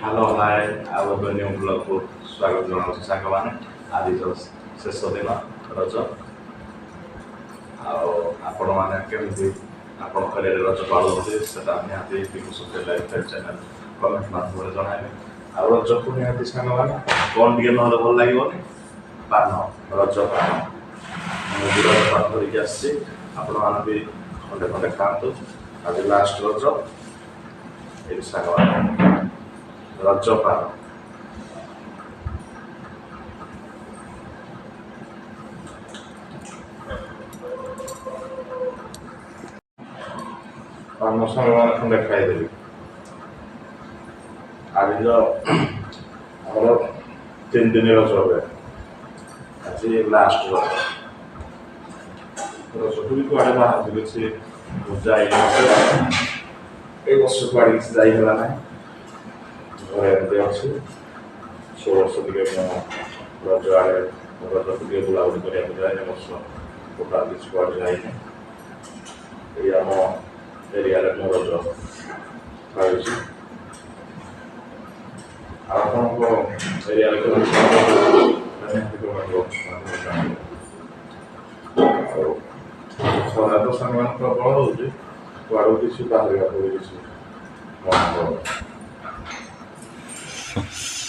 Hello hi ଆଉ ଏକ new ବ୍ଲଗକୁ ସ୍ୱାଗତ ଜଣାଉଛି ସାଙ୍ଗମାନେ। ଆଜି ଶେଷ ଦିନ ରଜ। ଆଉ ଆପଣମାନେ କେମିତି ଆପଣଙ୍କ ଏରିଆରେ ରଜ ପାଳୁଛନ୍ତି ସେଟା ନିହାତି ବିକୁ ସୁଖେ ଲାଇଫଷ୍ଟାଇଲ୍ ଚ୍ୟାନେଲ୍ କମେଣ୍ଟ ମାଧ୍ୟମରେ ଜଣାଇବେ। ଆଉ ରଜକୁ ନିହାତି ସାଙ୍ଗମାନେ କ'ଣ ଟିକେ ନହେଲେ ଭଲ ଲାଗିବନି, ପାନ, ରଜ ପାନ। ମୁଁ ବି ରଜ ପାନ ଧରିକି ଆସିଛି, ଆପଣମାନେ ବି ଖଣ୍ଡେ ଖଣ୍ଡେ ଖାଆନ୍ତୁ। ଆଜି ଲାଷ୍ଟ ରଜ ଏଇ ସାଙ୍ଗମାନେ ରଜପାନ। ପାନ ସାଙ୍ଗମାନେ ଖଣ୍ଡେ ଖାଇଦେବି। ଆଜିର ଆମର 3 ଦିନ ରଜ ହୁଏ, ଆଜି ଲାଷ୍ଟ ରଜ। ରଜକୁ ବି କୁଆଡ଼େ ବାହାରକୁ କିଛି ଯାଇନଥିଲା, ଏ ବର୍ଷ କୁଆଡ଼େ କିଛି ଯାଇ ହେଲା ନାହିଁ, ଘରେ ଏମିତି ଅଛି। 16 ବର୍ଷ ଟିକେ ମୁଁ ରଜ ଆଡ଼େ ରଜକୁ ଟିକେ ବୁଲାବୁଲି କରିବାକୁ ଯାଏ, ବର୍ଷ ଟୋଟାଲ କିଛି କୁଆଡ଼େ ଯାଇନି। ଏଇ ଆମ ଏରିଆରେ ମୁଁ ରଜ ପାଳିଛି। ଆଉ ଆପଣଙ୍କ ଏରିଆରେ କେମିତି ଆଉ ଖରା ତ ସାଙ୍ଗମାନେ ପ୍ରବଳ ହେଉଛି, କୁଆଡ଼ୁ କିଛି ବାହାରିବାକୁ ବି କିଛି ମନ କରୁନି।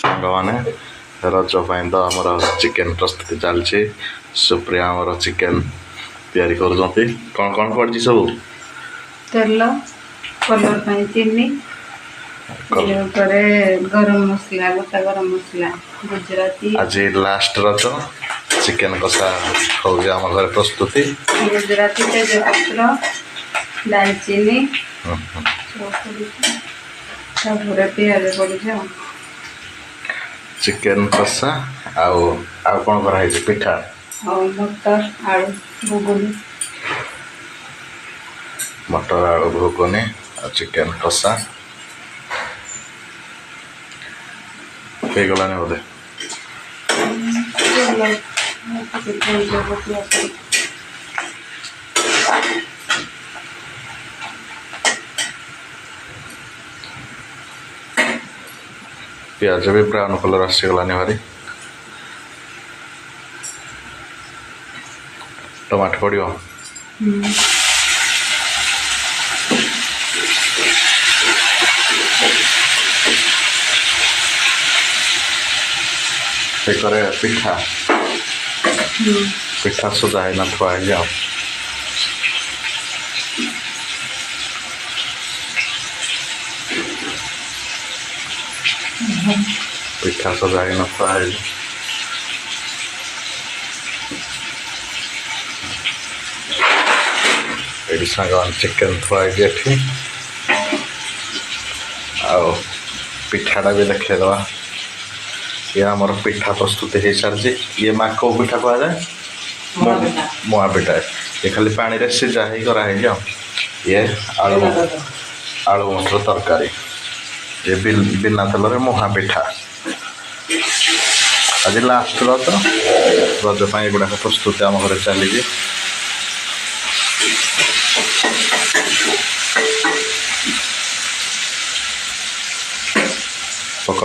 ସାଙ୍ଗମାନେ ରଜ ପାଇଁ ତ ଆମର ଚିକେନ ପ୍ରସ୍ତୁତି ଚାଲିଛି। ସୁପ୍ରିୟା ଆମର ଚିକେନ ତିଆରି କରୁଛନ୍ତି। କ'ଣ କ'ଣ ପଡ଼ିଛି ସବୁ? ତେଲ, କଲର ପାଇଁ ଚିନି, ଉପରେ ଗରମ ମସଲା, ଗୋଟା ଗରମ ମସଲା, ଗୁଜୁରାତି। ଆଜି ଲାଷ୍ଟ ରଜ, ଚିକେନ କଷା ହେଉଛି ଆମ ଘରେ ପ୍ରସ୍ତୁତି। ଗୁଜୁରାତି, ତେଜପତ୍ର, ଡାଲଚିନି, ତାପରେ ପିଆଜ ପଡ଼ିଛି ଆଉ। ଚିକେନ କଷା ଆଉ କ'ଣ କରାହେଇଛି? ପିଠା ଆଉ ମଟର ଆଳୁ ଘୁଗୁନି। ମଟର ଆଳୁ ଘୁଗୁନି ଆଉ ଚିକେନ କଷା ହେଇଗଲାଣି ବୋଧେ। ପିଆଜ ବି ବ୍ରାଉନ୍ କଲର୍ ଆସିଗଲାଣି ଭାରି। ଟମାଟୋ ପଡ଼ିବ। ଏକରେ ପିଠା ସଜା ହେଇନା ଥୁଆ ହେଇଛି ଆଉ। ପିଠା ସଜା ହେଇନା ଥୁଆ ହେଇଛି। ଏଠି ସାଙ୍ଗମାନେ ଚିକେନ ଥୁଆ ହେଇଛି ଏଠି। ଆଉ ପିଠାଟା ବି ଦେଖେଇଦେବା। ଇଏ ଆମର ପିଠା ପ୍ରସ୍ତୁତି ହେଇସାରିଛି। ଇଏ ମା କୋଉ ପିଠା କୁହାଯାଏ? ମୁଆଁ ପିଠା। ଇଏ ଖାଲି ପାଣିରେ ସିଝା ହେଇ କରାହେଇଛି ଆଉ। ଇଏ ଆଳୁ ମଟର ତରକାରୀ। ଇଏ ବିନା ତେଲରେ ମୁଆଁ ପିଠା। ଆଜି ଲାଷ୍ଟ ରଜ ପାଇଁ ଏଗୁଡ଼ାକ ପ୍ରସ୍ତୁତି ଆମ ଘରେ ଚାଲିଛି। ପକ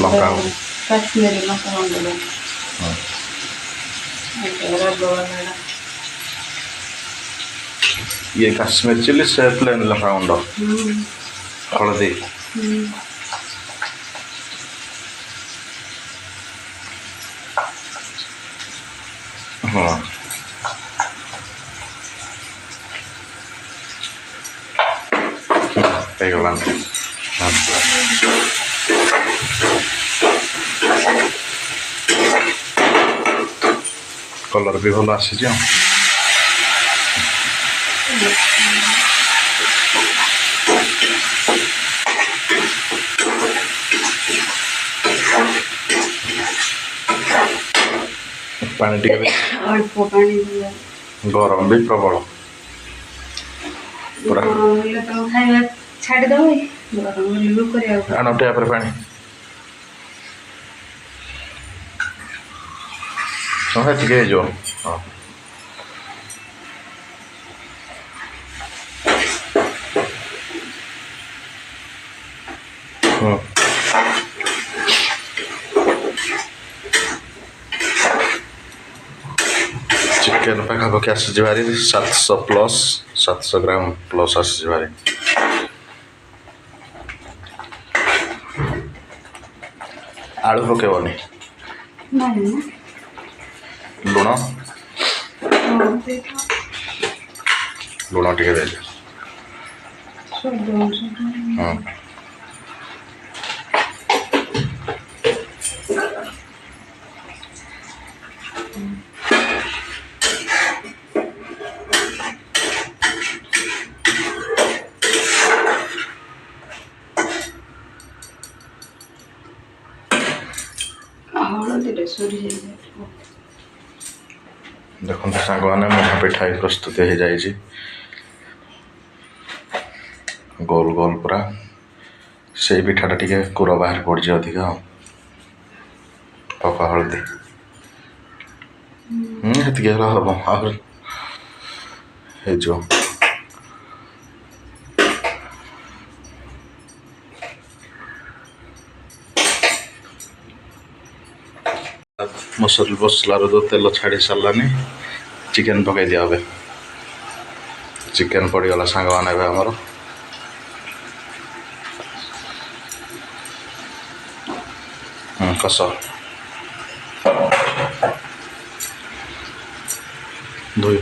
ଲଙ୍କା କାଶ୍ମୀରୀ ଲଙ୍କା ଗୁଣ୍ଡ। ଇଏ କାଶ୍ମୀର ଚିଲି, ସେ ପ୍ଲେନ୍ ଲଙ୍କା ଗୁଣ୍ଡ, ହଳଦୀ। ହଁ ହେଇଗଲାଣି। କଲର୍ ବି ଭଲ ଆସିଛି ଆଉ। ପାଣି ଟିକେ ଅଳ୍ପ ପାଣି, ଗରମ ବି ପ୍ରବଳ। ଗରମ ହେଲେ ତମ ଖାଇବା ଛାଡ଼ିଦେବ, ଗରମ ହେଲେ ବି କରିବାକୁ ଆଣ ଟ୍ୟାପରେ ପାଣି। ହଁ ସେତିକି ହେଇଯିବ। ହଁ ହୁଁ ଚିକେନ୍ ପାଖାପାଖି ଆସିଛି ଭାରି 700 ପ୍ଲସ୍ 700 ଗ୍ରାମ ପ୍ଲସ୍ ଆସିଛି ଭାରି। ଆଳୁ ପକେଇବନି? ନାହିଁ ନା। ଲୁଣ ହଁ ସେଇଟା ଲୁଣ ଟିକେ ଦେଇଦିଅ। ସ୍ୱାଦ ଅନୁସାରେ। ହଁ ହଳଦୀରେ ସରି ଯାଇଥିବ। ଦେଖନ୍ତୁ ସାଙ୍ଗମାନେ ମୁହା ପିଠା ବି ପ୍ରସ୍ତୁତ ହେଇଯାଇଛି। ଗୋଲ ଗୋଲ ପୁରା। ସେଇ ପିଠାଟା ଟିକେ କୁର ବାହାରି ପଡ଼ିଛି ଅଧିକା ଆଉ। ପକା ହଳଦୀ ସେତିକି ହେଲେ ହବ ଆହୁରି ହେଇଯିବ। ମସଲାର ଯେଉଁ ତେଲ ଛାଡ଼ି ସାରିଲାନି ଚିକେନ୍ ପକାଇ ଦିଆ হবে। ଚିକେନ୍ ପଡ଼ିଗଲା ସାଙ୍ଗମାନେ ଏବେ ଆମର। କଷ ଧୋଇ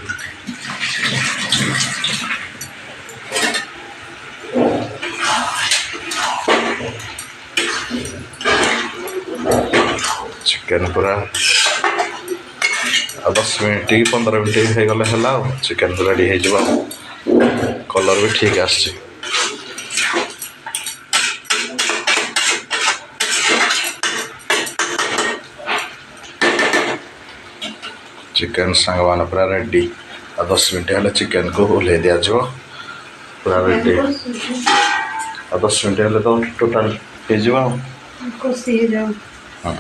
ଚିକେନ୍ ପୁରା ଆଉ 10 ମିନିଟ୍ କି 15 ମିନିଟ୍ ହେଇଗଲେ ହେଲା ଆଉ ଚିକେନ୍ ରେଡ଼ି ହେଇଯିବ। କଲର୍ ବି ଠିକ୍ ଆସିଛି। ଚିକେନ୍ ସାଙ୍ଗମାନେ ପୁରା ରେଡ଼ି। ଆଉ 10 ମିନିଟ୍ ହେଲେ ଚିକେନ୍କୁ ଓହ୍ଲେଇ ଦିଆଯିବ। ପୁରା ରେଡ଼ି। ଆଉ 10 ମିନିଟ୍ ହେଲେ ତ ଟୋଟାଲ୍ ହେଇଯିବ ଆଉ। କଷି ହେଇଯାଉ। ହଁ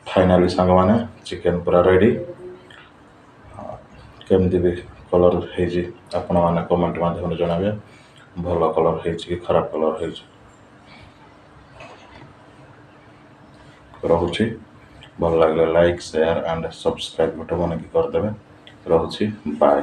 ଫାଇନାଲି ସାଙ୍ଗମାନେ ଚିକେନ୍ ପୁରା ରେଡ଼ି। କେମିତି ବି କଲର୍ ହେଇଛି ଆପଣମାନେ କମେଣ୍ଟ ମାଧ୍ୟମରେ ଜଣାବେ। ଭଲ କଲର୍ ହେଇଛି କି ଖରାପ କଲର୍ ହେଇଛି। ରହୁଛି। ଭଲ ଲାଗିଲେ ଲାଇକ୍ ସେୟାର ଆଣ୍ଡ ସବସ୍କ୍ରାଇବ୍ ଗୋଟେ ମନେକି କରିଦେବେ। ରହୁଛି ବାଏ।